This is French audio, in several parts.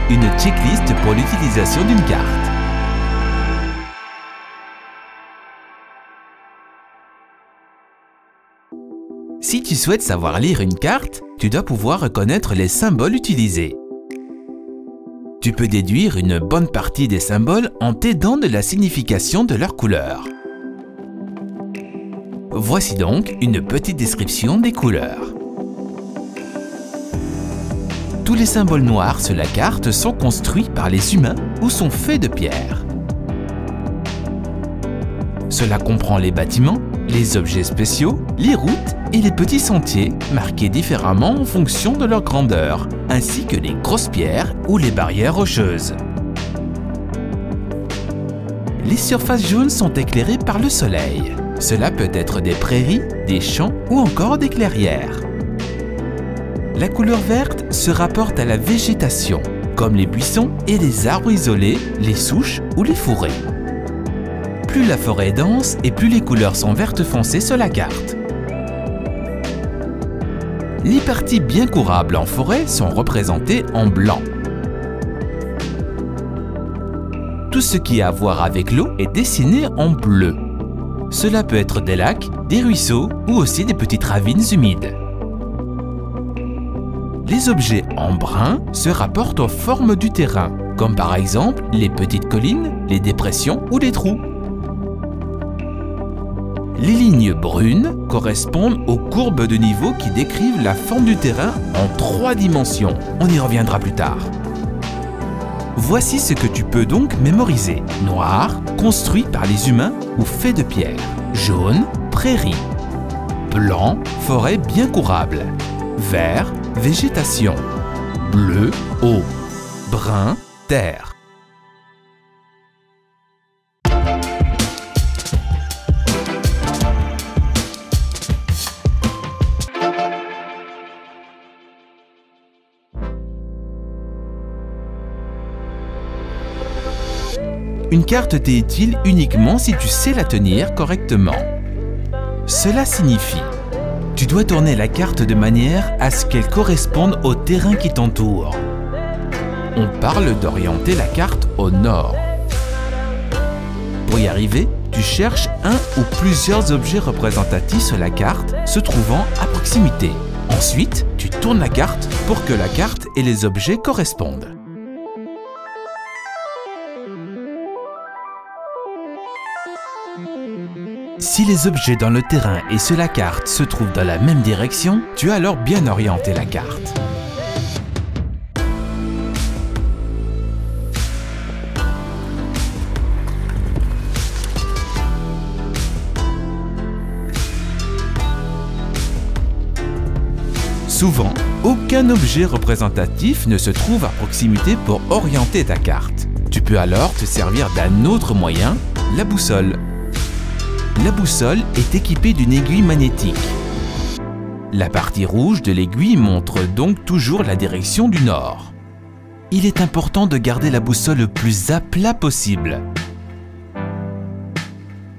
une checklist pour l'utilisation d'une carte. Si tu souhaites savoir lire une carte, tu dois pouvoir reconnaître les symboles utilisés. Tu peux déduire une bonne partie des symboles en t'aidant de la signification de leurs couleurs. Voici donc une petite description des couleurs. Tous les symboles noirs sur la carte sont construits par les humains ou sont faits de pierre. Cela comprend les bâtiments, les objets spéciaux, les routes et les petits sentiers marqués différemment en fonction de leur grandeur, ainsi que les grosses pierres ou les barrières rocheuses. Les surfaces jaunes sont éclairées par le soleil. Cela peut être des prairies, des champs ou encore des clairières. La couleur verte se rapporte à la végétation, comme les buissons et les arbres isolés, les souches ou les forêts. Plus la forêt est dense et plus les couleurs sont vertes foncées sur la carte. Les parties bien courables en forêt sont représentées en blanc. Tout ce qui a à voir avec l'eau est dessiné en bleu. Cela peut être des lacs, des ruisseaux ou aussi des petites ravines humides. Les objets en brun se rapportent aux formes du terrain, comme par exemple les petites collines, les dépressions ou les trous. Les lignes brunes correspondent aux courbes de niveau qui décrivent la forme du terrain en 3 dimensions. On y reviendra plus tard. Voici ce que tu peux donc mémoriser. Noir, construit par les humains ou fait de pierre. Jaune, prairie. Blanc, forêt bien courable. Vert, végétation. Bleu, eau. Brun, terre. Une carte t'est utile uniquement si tu sais la tenir correctement. Cela signifie, tu dois tourner la carte de manière à ce qu'elle corresponde au terrain qui t'entoure. On parle d'orienter la carte au nord. Pour y arriver, tu cherches un ou plusieurs objets représentatifs sur la carte se trouvant à proximité. Ensuite, tu tournes la carte pour que la carte et les objets correspondent. Si les objets dans le terrain et sur la carte se trouvent dans la même direction, tu as alors bien orienté la carte. Souvent, aucun objet représentatif ne se trouve à proximité pour orienter ta carte. Tu peux alors te servir d'un autre moyen, la boussole. La boussole est équipée d'une aiguille magnétique. La partie rouge de l'aiguille montre donc toujours la direction du nord. Il est important de garder la boussole le plus à plat possible.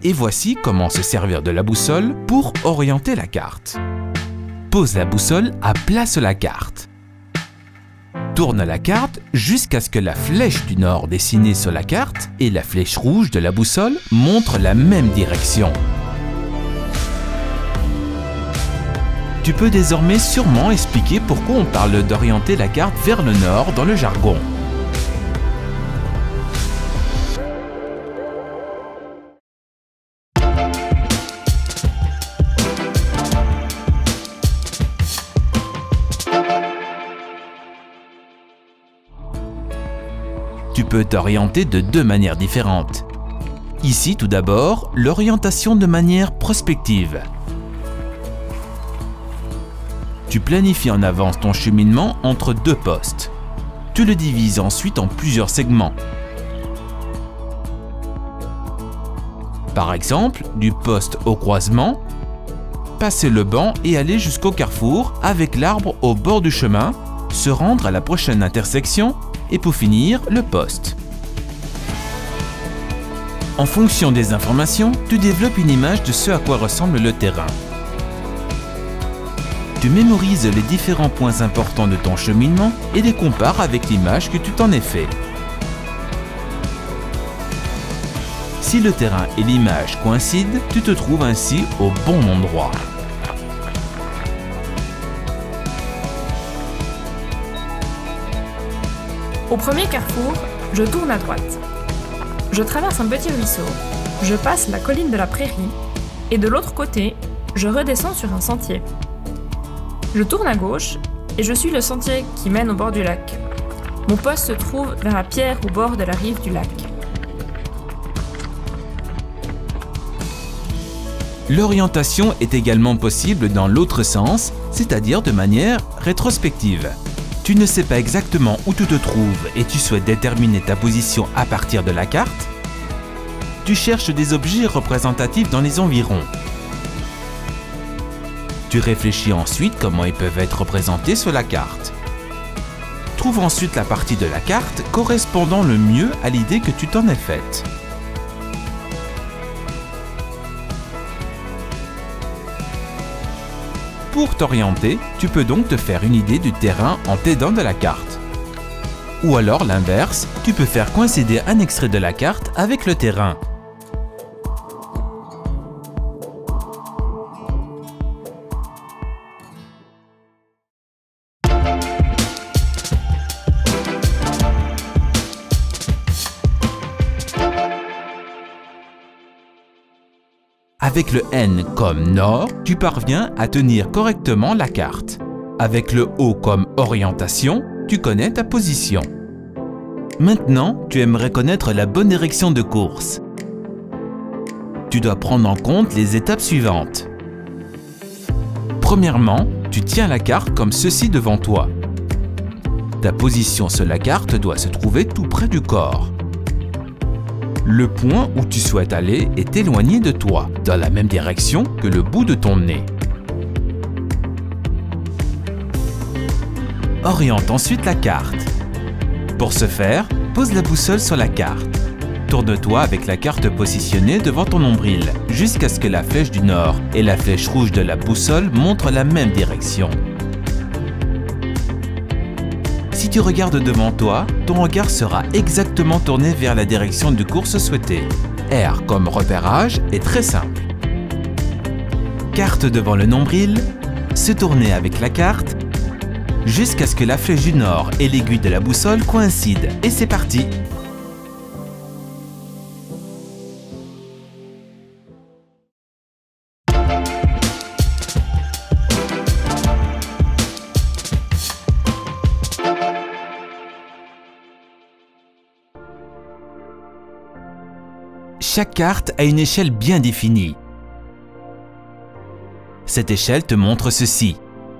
Et voici comment se servir de la boussole pour orienter la carte. Pose la boussole à plat sur la carte. Tourne la carte jusqu'à ce que la flèche du nord dessinée sur la carte et la flèche rouge de la boussole montrent la même direction. Tu peux désormais sûrement expliquer pourquoi on parle d'orienter la carte vers le nord dans le jargon. Tu peux t'orienter de 2 manières différentes. Ici, tout d'abord, l'orientation de manière prospective. Tu planifies en avance ton cheminement entre 2 postes. Tu le divises ensuite en plusieurs segments. Par exemple, du poste au croisement, passer le banc et aller jusqu'au carrefour avec l'arbre au bord du chemin, se rendre à la prochaine intersection et pour finir, le poste. En fonction des informations, tu développes une image de ce à quoi ressemble le terrain. Tu mémorises les différents points importants de ton cheminement et les compares avec l'image que tu t'en es fait. Si le terrain et l'image coïncident, tu te trouves ainsi au bon endroit. Au premier carrefour, je tourne à droite. Je traverse un petit ruisseau, je passe la colline de la prairie et de l'autre côté, je redescends sur un sentier. Je tourne à gauche et je suis le sentier qui mène au bord du lac. Mon poste se trouve vers la pierre au bord de la rive du lac. L'orientation est également possible dans l'autre sens, c'est-à-dire de manière rétrospective. Tu ne sais pas exactement où tu te trouves et tu souhaites déterminer ta position à partir de la carte. Tu cherches des objets représentatifs dans les environs. Tu réfléchis ensuite comment ils peuvent être représentés sur la carte. Trouve ensuite la partie de la carte correspondant le mieux à l'idée que tu t'en es faite. Pour t'orienter, tu peux donc te faire une idée du terrain en t'aidant de la carte. Ou alors l'inverse, tu peux faire coïncider un extrait de la carte avec le terrain. Avec le N comme nord, tu parviens à tenir correctement la carte. Avec le O comme orientation, tu connais ta position. Maintenant, tu aimerais connaître la bonne direction de course. Tu dois prendre en compte les étapes suivantes. Premièrement, tu tiens la carte comme ceci devant toi. Ta position sur la carte doit se trouver tout près du corps. Le point où tu souhaites aller est éloigné de toi, dans la même direction que le bout de ton nez. Oriente ensuite la carte. Pour ce faire, pose la boussole sur la carte. Tourne-toi avec la carte positionnée devant ton nombril, jusqu'à ce que la flèche du nord et la flèche rouge de la boussole montrent la même direction. Si tu regardes devant toi, ton regard sera exactement tourné vers la direction de course souhaitée. R comme repérage est très simple. Carte devant le nombril, se tourner avec la carte, jusqu'à ce que la flèche du nord et l'aiguille de la boussole coïncident. Et c'est parti! Chaque carte a une échelle bien définie. Cette échelle te montre ceci.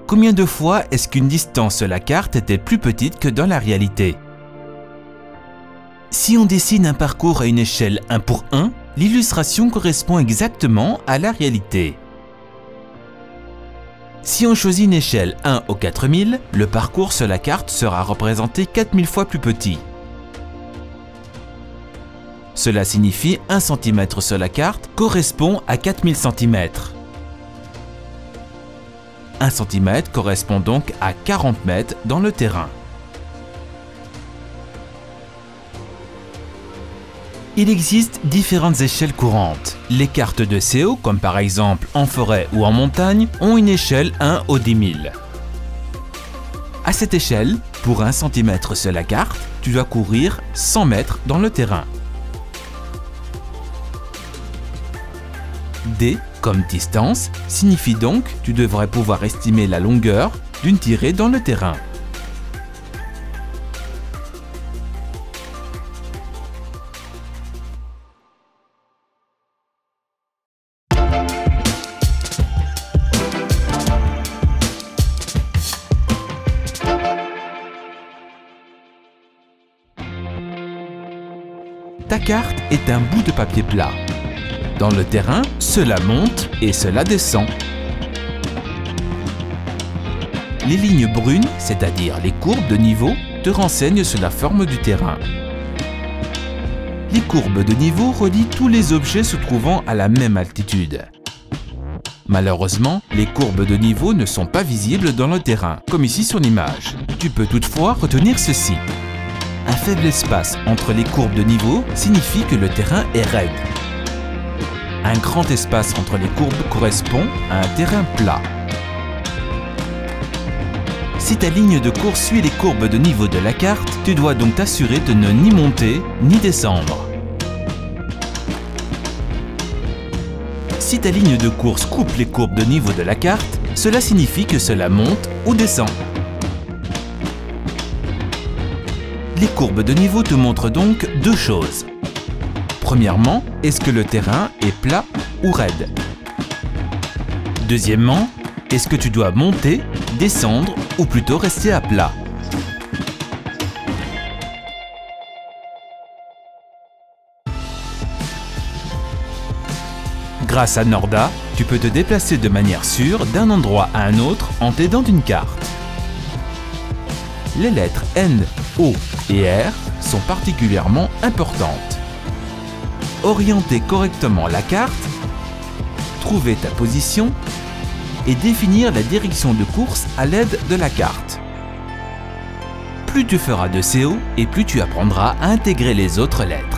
Combien de fois est-ce qu'une distance sur la carte était plus petite que dans la réalité? Si on dessine un parcours à une échelle 1 pour 1, l'illustration correspond exactement à la réalité. Si on choisit une échelle 1 au 4000, le parcours sur la carte sera représenté 4000 fois plus petit. Cela signifie 1 cm sur la carte correspond à 4000 cm. 1 cm correspond donc à 40 mètres dans le terrain. Il existe différentes échelles courantes. Les cartes de CO, comme par exemple en forêt ou en montagne, ont une échelle 1 au 10 000. À cette échelle, pour 1 cm sur la carte, tu dois courir 100 mètres dans le terrain. D comme distance signifie donc que tu devrais pouvoir estimer la longueur d'une tirée dans le terrain. Ta carte est un bout de papier plat. Dans le terrain, cela monte et cela descend. Les lignes brunes, c'est-à-dire les courbes de niveau, te renseignent sur la forme du terrain. Les courbes de niveau relient tous les objets se trouvant à la même altitude. Malheureusement, les courbes de niveau ne sont pas visibles dans le terrain, comme ici sur l'image. Tu peux toutefois retenir ceci. Un faible espace entre les courbes de niveau signifie que le terrain est raide. Un grand espace entre les courbes correspond à un terrain plat. Si ta ligne de course suit les courbes de niveau de la carte, tu dois donc t'assurer de ne ni monter ni descendre. Si ta ligne de course coupe les courbes de niveau de la carte, cela signifie que cela monte ou descend. Les courbes de niveau te montrent donc deux choses. Premièrement, est-ce que le terrain est plat ou raide? Deuxièmement, est-ce que tu dois monter, descendre ou plutôt rester à plat? Grâce à Norda, tu peux te déplacer de manière sûre d'un endroit à un autre en t'aidant d'une carte. Les lettres N, O et R sont particulièrement importantes. Orienter correctement la carte, trouver ta position et définir la direction de course à l'aide de la carte. Plus tu feras de CO et plus tu apprendras à intégrer les autres lettres.